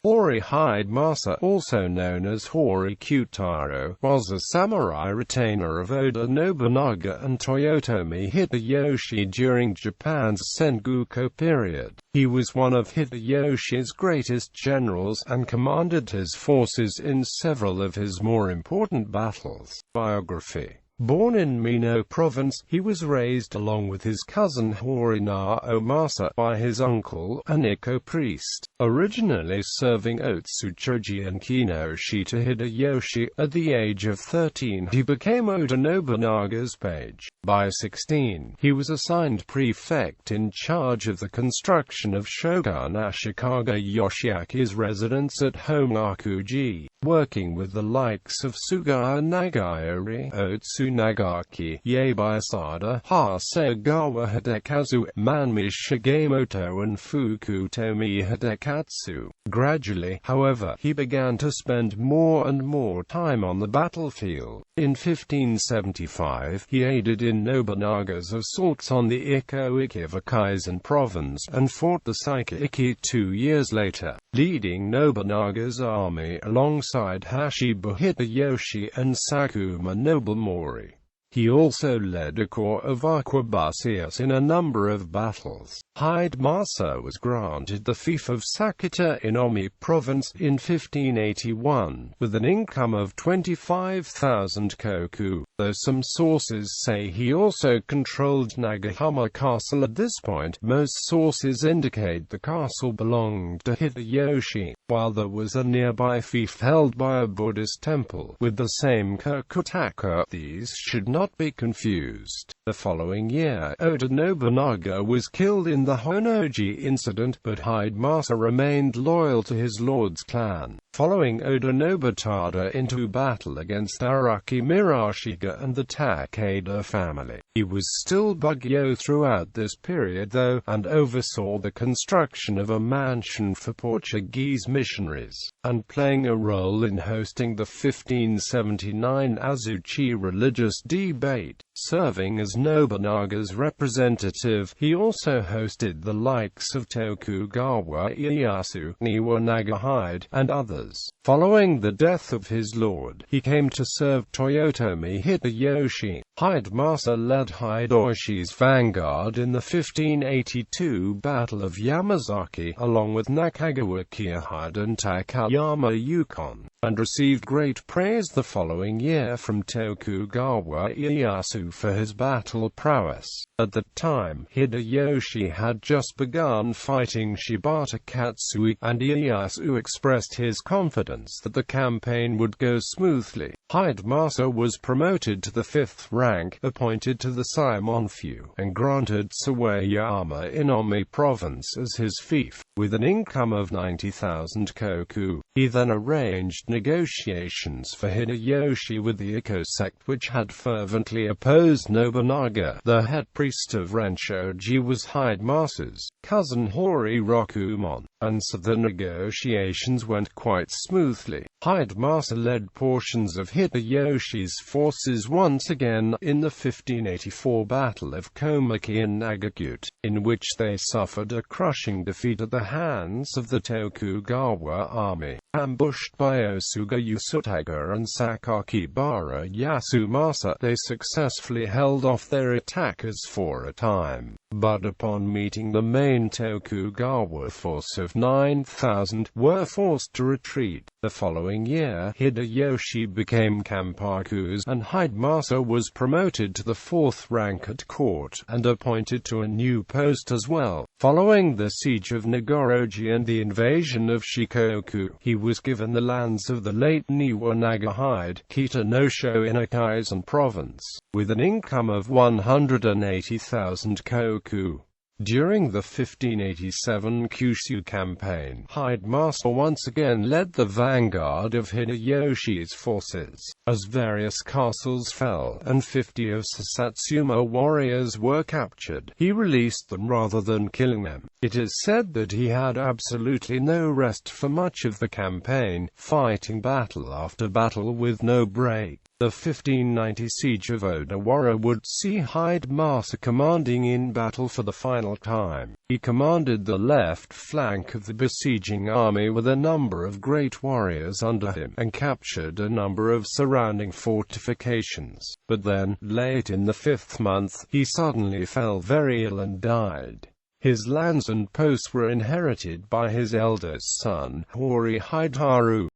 Hori Hidemasa, also known as Hori Kyūtarō, was a samurai retainer of Oda Nobunaga and Toyotomi Hideyoshi during Japan's Sengoku period. He was one of Hideyoshi's greatest generals, and commanded his forces in several of his more important battles. Biography. Born in Mino Province, he was raised along with his cousin Hori Hidemasa by his uncle, a Nikko priest, originally serving Otsuchoji and Kinoshi to Hideyoshi. At the age of 13, he became Oda Nobunaga's page. By 16, he was assigned prefect in charge of the construction of Shogun Ashikaga Yoshiaki's residence at Homakuji, working with the likes of Suga Nagayori, Otsunagaki, Yaebi Hasegawa Hidekazu, Manmi Shigemoto and Fukutomi Hidekatsu. Gradually, however, he began to spend more and more time on the battlefield. In 1575, he aided in Nobunaga's assaults on the Iko-Iki of Kaizen province, and fought the Saika-Iki 2 years later, leading Nobunaga's army alongside Hashiba Hideyoshi and Sakuma Nobumori. He also led a corps of arquebusiers in a number of battles. Hidemasa was granted the fief of Sakata in Omi province in 1581, with an income of 25,000 koku, though some sources say he also controlled Nagahama Castle at this point. Most sources indicate the castle belonged to Hideyoshi, while there was a nearby fief held by a Buddhist temple, with the same Kokutaka. These should not be confused. The following year, Oda Nobunaga was killed in the Honnoji incident, but Hidemasa remained loyal to his lord's clan, following Oda Nobutada into battle against Araki Mirashiga and the Takeda family. He was still Bugyo throughout this period though, and oversaw the construction of a mansion for Portuguese missionaries, and playing a role in hosting the 1579 Azuchi religious debate. Serving as Nobunaga's representative, he also hosted the likes of Tokugawa Ieyasu, Niwa Nagahide, and others. Following the death of his lord, he came to serve Toyotomi Hideyoshi. Hidemasa led Hideyoshi's vanguard in the 1582 Battle of Yamazaki, along with Nakagawa Kiyahide and Takayama Yukon, and received great praise the following year from Tokugawa Ieyasu for his battle prowess. At the time, Hideyoshi had just begun fighting Shibata Katsui, and Ieyasu expressed his confidence that the campaign would go smoothly. Hidemasa was promoted to the 5th rank, appointed to the Saimonfu, and granted Sawayama in Omi province as his fief, with an income of 90,000 koku. He then arranged negotiations for Hideyoshi with the Iko sect, which had fervently opposed Nobunaga. The head priest of Renshoji was Hidemasa's cousin Hori Rokumon, and so the negotiations went quite smoothly. Hidemasa led portions of Hideyoshi's forces once again in the 1584 Battle of Komaki and Nagakute, in which they suffered a crushing defeat at the hands of the Tokugawa army. Ambushed by Osuga Yasutaga and Sakakibara Yasumasa, they successfully held off their attackers for a time, but upon meeting the main Tokugawa force of 9,000, were forced to retreat. The following year, Hideyoshi became Kampaku's, and Hidemasa was promoted to the 4th rank at court, and appointed to a new post as well. Following the siege of Nagoroji and the invasion of Shikoku, he was given the lands of the late Niwa Nagahide, Kita-no-sho in Kaizen province, with an income of 180,000 koku. During the 1587 Kyushu campaign, Hidemasa once again led the vanguard of Hideyoshi's forces. As various castles fell, and 50 of Satsuma warriors were captured, he released them rather than killing them. It is said that he had absolutely no rest for much of the campaign, fighting battle after battle with no break. The 1590 siege of Odawara would see Hidemasa commanding in battle for the final time. He commanded the left flank of the besieging army with a number of great warriors under him, and captured a number of surrounding fortifications. But then, late in the 5th month, he suddenly fell very ill and died. His lands and posts were inherited by his eldest son, Hori Hidemasa.